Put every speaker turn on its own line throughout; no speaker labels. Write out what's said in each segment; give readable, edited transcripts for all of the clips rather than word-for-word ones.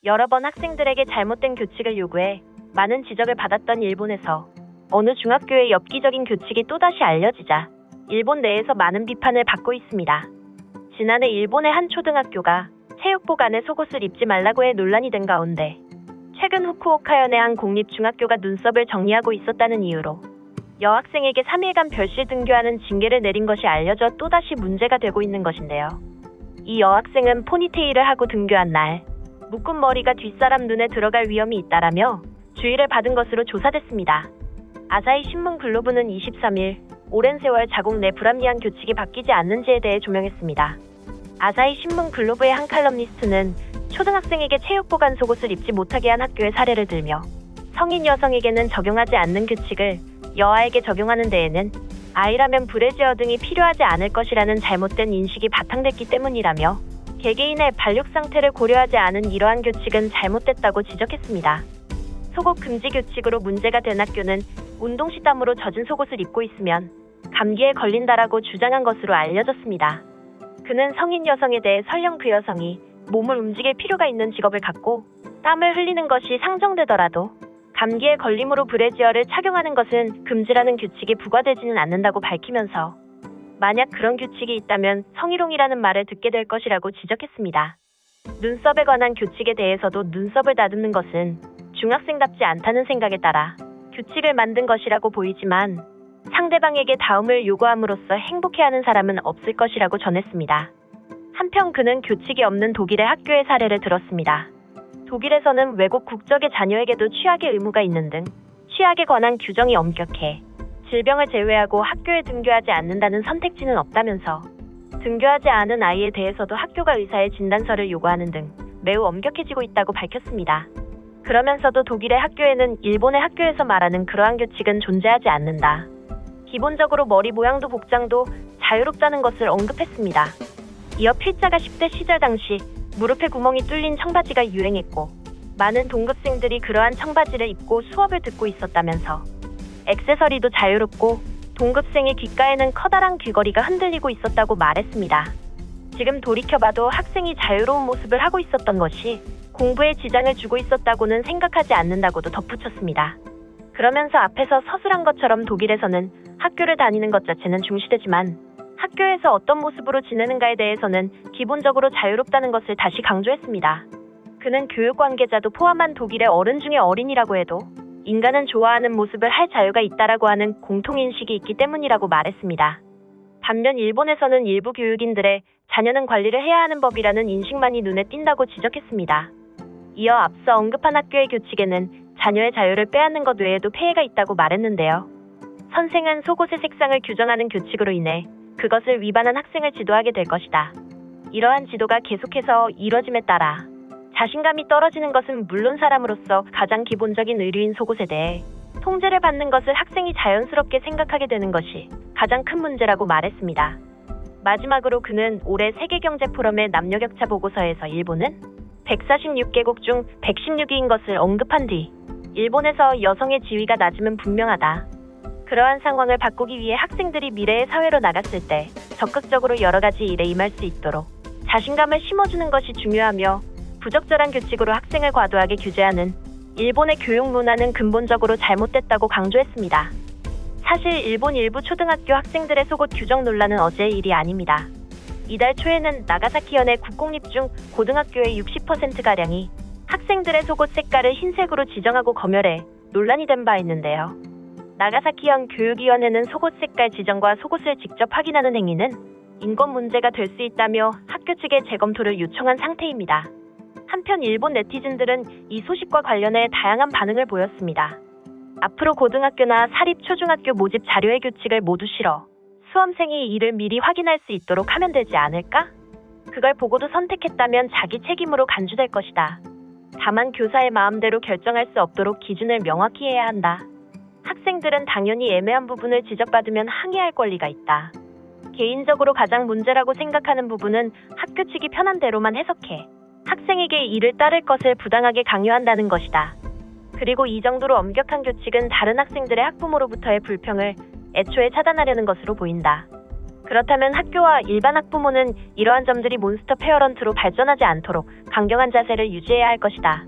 여러 번 학생들에게 잘못된 교칙을 요구해 많은 지적을 받았던 일본에서 어느 중학교의 엽기적인 교칙이 또다시 알려지자 일본 내에서 많은 비판을 받고 있습니다. 지난해 일본의 한 초등학교가 체육복 안에 속옷을 입지 말라고 해 논란이 된 가운데 최근 후쿠오카현의 한 공립중학교가 눈썹을 정리하고 있었다는 이유로 여학생에게 3일간 별실 등교하는 징계를 내린 것이 알려져 또다시 문제가 되고 있는 것인데요. 이 여학생은 포니테일을 하고 등교한 날 묶은 머리가 뒷사람 눈에 들어갈 위험이 있다라며 주의를 받은 것으로 조사됐습니다. 아사히 신문 글로브는 23일 오랜 세월 자국 내 불합리한 교칙이 바뀌지 않는지에 대해 조명했습니다. 아사히 신문 글로브의 한 칼럼니스트는 초등학생에게 체육복 안 속옷을 입지 못하게 한 학교의 사례를 들며 성인 여성에게는 적용하지 않는 규칙을 여아에게 적용하는 데에는 아이라면 브래지어 등이 필요하지 않을 것이라는 잘못된 인식이 바탕됐기 때문이라며 개개인의 발육 상태를 고려하지 않은 이러한 규칙은 잘못됐다고 지적했습니다. 속옷 금지 규칙으로 문제가 된 학교는 운동 시 땀으로 젖은 속옷을 입고 있으면 감기에 걸린다라고 주장한 것으로 알려졌습니다. 그는 성인 여성에 대해 설령 그 여성이 몸을 움직일 필요가 있는 직업을 갖고 땀을 흘리는 것이 상정되더라도 감기에 걸림으로 브래지어를 착용하는 것은 금지라는 규칙이 부과되지는 않는다고 밝히면서 만약 그런 규칙이 있다면 성희롱이라는 말을 듣게 될 것이라고 지적했습니다. 눈썹에 관한 규칙에 대해서도 눈썹을 다듬는 것은 중학생답지 않다는 생각에 따라 규칙을 만든 것이라고 보이지만 상대방에게 다음을 요구함으로써 행복해하는 사람은 없을 것이라고 전했습니다. 한편 그는 규칙이 없는 독일의 학교의 사례를 들었습니다. 독일에서는 외국 국적의 자녀에게도 취학의 의무가 있는 등 취학에 관한 규정이 엄격해 질병을 제외하고 학교에 등교하지 않는다는 선택지는 없다면서 등교하지 않은 아이에 대해서도 학교가 의사의 진단서를 요구하는 등 매우 엄격해지고 있다고 밝혔습니다. 그러면서도 독일의 학교에는 일본의 학교에서 말하는 그러한 규칙은 존재하지 않는다. 기본적으로 머리 모양도 복장도 자유롭다는 것을 언급했습니다. 이어 필자가 10대 시절 당시 무릎에 구멍이 뚫린 청바지가 유행했고 많은 동급생들이 그러한 청바지를 입고 수업을 듣고 있었다면서 액세서리도 자유롭고 동급생의 귓가에는 커다란 귀걸이가 흔들리고 있었다고 말했습니다. 지금 돌이켜봐도 학생이 자유로운 모습을 하고 있었던 것이 공부에 지장을 주고 있었다고는 생각하지 않는다고도 덧붙였습니다. 그러면서 앞에서 서술한 것처럼 독일에서는 학교를 다니는 것 자체는 중시되지만 학교에서 어떤 모습으로 지내는가에 대해서는 기본적으로 자유롭다는 것을 다시 강조했습니다. 그는 교육 관계자도 포함한 독일의 어른 중에 어린이라고 해도 인간은 좋아하는 모습을 할 자유가 있다라고 하는 공통인식이 있기 때문이라고 말했습니다. 반면 일본에서는 일부 교육인들의 자녀는 관리를 해야 하는 법이라는 인식만이 눈에 띈다고 지적했습니다. 이어 앞서 언급한 학교의 규칙에는 자녀의 자유를 빼앗는 것 외에도 폐해가 있다고 말했는데요. 선생은 속옷의 색상을 규정하는 규칙으로 인해 그것을 위반한 학생을 지도하게 될 것이다. 이러한 지도가 계속해서 이뤄짐에 따라 자신감이 떨어지는 것은 물론 사람으로서 가장 기본적인 의류인 속옷에 대해 통제를 받는 것을 학생이 자연스럽게 생각하게 되는 것이 가장 큰 문제라고 말했습니다. 마지막으로 그는 올해 세계경제포럼의 남녀격차 보고서에서 일본은 146개국 중 116위인 것을 언급한 뒤 일본에서 여성의 지위가 낮음은 분명하다. 그러한 상황을 바꾸기 위해 학생들이 미래의 사회로 나갔을 때 적극적으로 여러 가지 일에 임할 수 있도록 자신감을 심어주는 것이 중요하며 부적절한 규칙으로 학생을 과도하게 규제하는 일본의 교육 문화는 근본적으로 잘못됐다고 강조했습니다. 사실 일본 일부 초등학교 학생들의 속옷 규정 논란은 어제의 일이 아닙니다. 이달 초에는 나가사키현의 국공립 중 고등학교의 60%가량이 학생들의 속옷 색깔을 흰색으로 지정하고 검열해 논란이 된 바 있는데요. 나가사키현 교육위원회는 속옷 색깔 지정과 속옷을 직접 확인하는 행위는 인권 문제가 될 수 있다며 학교 측에 재검토를 요청한 상태입니다. 한편 일본 네티즌들은 이 소식과 관련해 다양한 반응을 보였습니다. 앞으로 고등학교나 사립 초중학교 모집 자료의 규칙을 모두 실어 수험생이 이를 미리 확인할 수 있도록 하면 되지 않을까? 그걸 보고도 선택했다면 자기 책임으로 간주될 것이다. 다만 교사의 마음대로 결정할 수 없도록 기준을 명확히 해야 한다. 학생들은 당연히 애매한 부분을 지적받으면 항의할 권리가 있다. 개인적으로 가장 문제라고 생각하는 부분은 학교 측이 편한 대로만 해석해 학생에게 이를 따를 것을 부당하게 강요한다는 것이다. 그리고 이 정도로 엄격한 규칙은 다른 학생들의 학부모로부터의 불평을 애초에 차단하려는 것으로 보인다. 그렇다면 학교와 일반 학부모는 이러한 점들이 몬스터 페어런트로 발전하지 않도록 강경한 자세를 유지해야 할 것이다.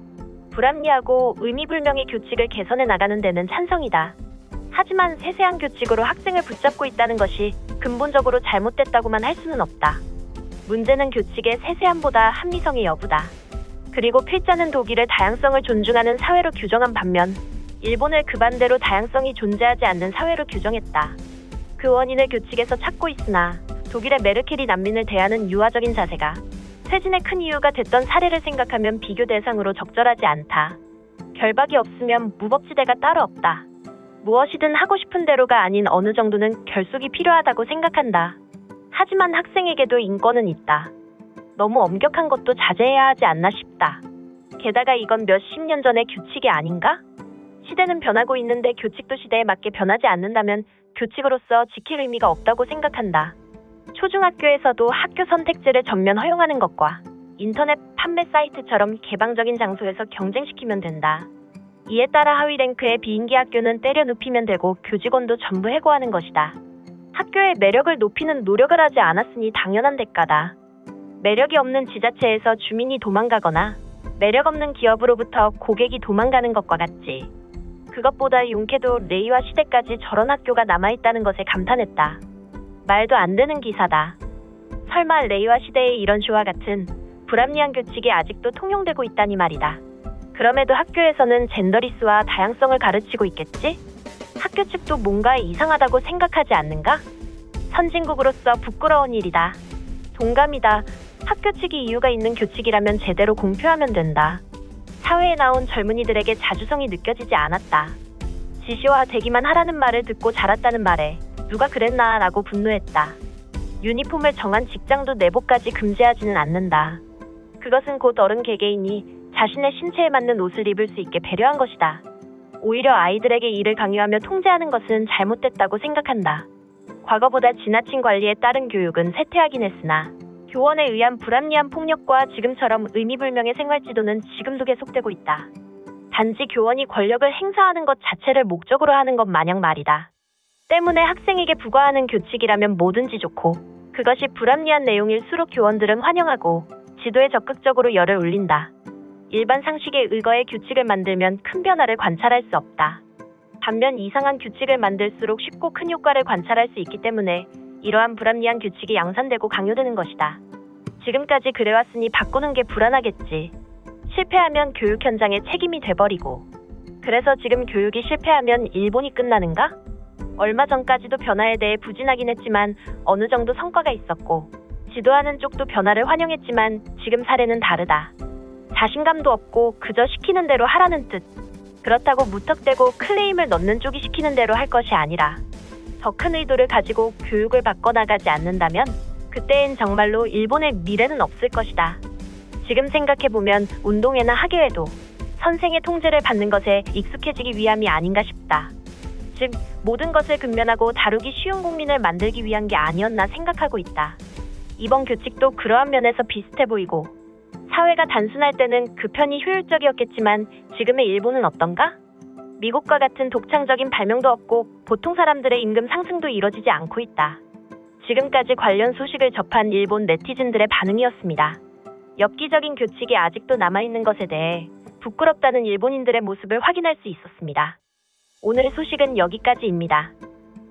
불합리하고 의미불명의 규칙을 개선해 나가는 데는 찬성이다. 하지만 세세한 규칙으로 학생을 붙잡고 있다는 것이 근본적으로 잘못됐다고만 할 수는 없다. 문제는 규칙의 세세함보다 합리성의 여부다. 그리고 필자는 독일을 다양성을 존중하는 사회로 규정한 반면 일본을 그 반대로 다양성이 존재하지 않는 사회로 규정했다. 그 원인을 규칙에서 찾고 있으나 독일의 메르켈이 난민을 대하는 유화적인 자세가 퇴진의 큰 이유가 됐던 사례를 생각하면 비교 대상으로 적절하지 않다. 결박이 없으면 무법지대가 따로 없다. 무엇이든 하고 싶은 대로가 아닌 어느 정도는 결속이 필요하다고 생각한다. 하지만 학생에게도 인권은 있다. 너무 엄격한 것도 자제해야 하지 않나 싶다. 게다가 이건 몇십 년 전의 규칙이 아닌가? 시대는 변하고 있는데 규칙도 시대에 맞게 변하지 않는다면 규칙으로서 지킬 의미가 없다고 생각한다. 초중학교에서도 학교 선택제를 전면 허용하는 것과 인터넷 판매 사이트처럼 개방적인 장소에서 경쟁시키면 된다. 이에 따라 하위 랭크의 비인기 학교는 때려 눕히면 되고 교직원도 전부 해고하는 것이다. 학교의 매력을 높이는 노력을 하지 않았으니 당연한 대가다. 매력이 없는 지자체에서 주민이 도망가거나 매력 없는 기업으로부터 고객이 도망가는 것과 같지. 그것보다 용케도 레이와 시대까지 저런 학교가 남아있다는 것에 감탄했다. 말도 안 되는 기사다. 설마 레이와 시대의 이런 쇼와 같은 불합리한 규칙이 아직도 통용되고 있다니 말이다. 그럼에도 학교에서는 젠더리스와 다양성을 가르치고 있겠지? 학교 측도 뭔가 이상하다고 생각하지 않는가? 선진국으로서 부끄러운 일이다. 동감이다. 학교 측이 이유가 있는 규칙이라면 제대로 공표하면 된다. 사회에 나온 젊은이들에게 자주성이 느껴지지 않았다. 지시화되기만 하라는 말을 듣고 자랐다는 말에 누가 그랬나 라고 분노했다. 유니폼을 정한 직장도 내복까지 금지하지는 않는다. 그것은 곧 어른 개개인이 자신의 신체에 맞는 옷을 입을 수 있게 배려한 것이다. 오히려 아이들에게 이를 강요하며 통제하는 것은 잘못됐다고 생각한다. 과거보다 지나친 관리에 따른 교육은 쇠퇴하긴 했으나 교원에 의한 불합리한 폭력과 지금처럼 의미불명의 생활지도는 지금도 계속되고 있다. 단지 교원이 권력을 행사하는 것 자체를 목적으로 하는 것 마냥 말이다. 때문에 학생에게 부과하는 규칙이라면 뭐든지 좋고 그것이 불합리한 내용일수록 교원들은 환영하고 지도에 적극적으로 열을 올린다. 일반 상식에 의거해 규칙을 만들면 큰 변화를 관찰할 수 없다. 반면 이상한 규칙을 만들수록 쉽고 큰 효과를 관찰할 수 있기 때문에 이러한 불합리한 규칙이 양산되고 강요되는 것이다. 지금까지 그래왔으니 바꾸는 게 불안하겠지. 실패하면 교육 현장의 책임이 돼버리고. 그래서 지금 교육이 실패하면 일본이 끝나는가? 얼마 전까지도 변화에 대해 부진하긴 했지만 어느 정도 성과가 있었고 지도하는 쪽도 변화를 환영했지만 지금 사례는 다르다. 자신감도 없고 그저 시키는 대로 하라는 뜻. 그렇다고 무턱대고 클레임을 넣는 쪽이 시키는 대로 할 것이 아니라 더 큰 의도를 가지고 교육을 바꿔나가지 않는다면 그때엔 정말로 일본의 미래는 없을 것이다. 지금 생각해보면 운동회나 학예회도 선생의 통제를 받는 것에 익숙해지기 위함이 아닌가 싶다. 즉 모든 것을 근면하고 다루기 쉬운 국민을 만들기 위한 게 아니었나 생각하고 있다. 이번 규칙도 그러한 면에서 비슷해 보이고 사회가 단순할 때는 그 편이 효율적이었겠지만 지금의 일본은 어떤가? 미국과 같은 독창적인 발명도 없고 보통 사람들의 임금 상승도 이뤄지지 않고 있다. 지금까지 관련 소식을 접한 일본 네티즌들의 반응이었습니다. 엽기적인 규칙이 아직도 남아있는 것에 대해 부끄럽다는 일본인들의 모습을 확인할 수 있었습니다. 오늘 소식은 여기까지입니다.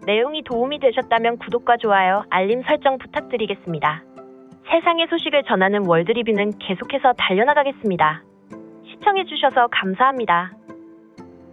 내용이 도움이 되셨다면 구독과 좋아요, 알림 설정 부탁드리겠습니다. 세상의 소식을 전하는 월드리뷰는 계속해서 달려나가겠습니다. 시청해주셔서 감사합니다.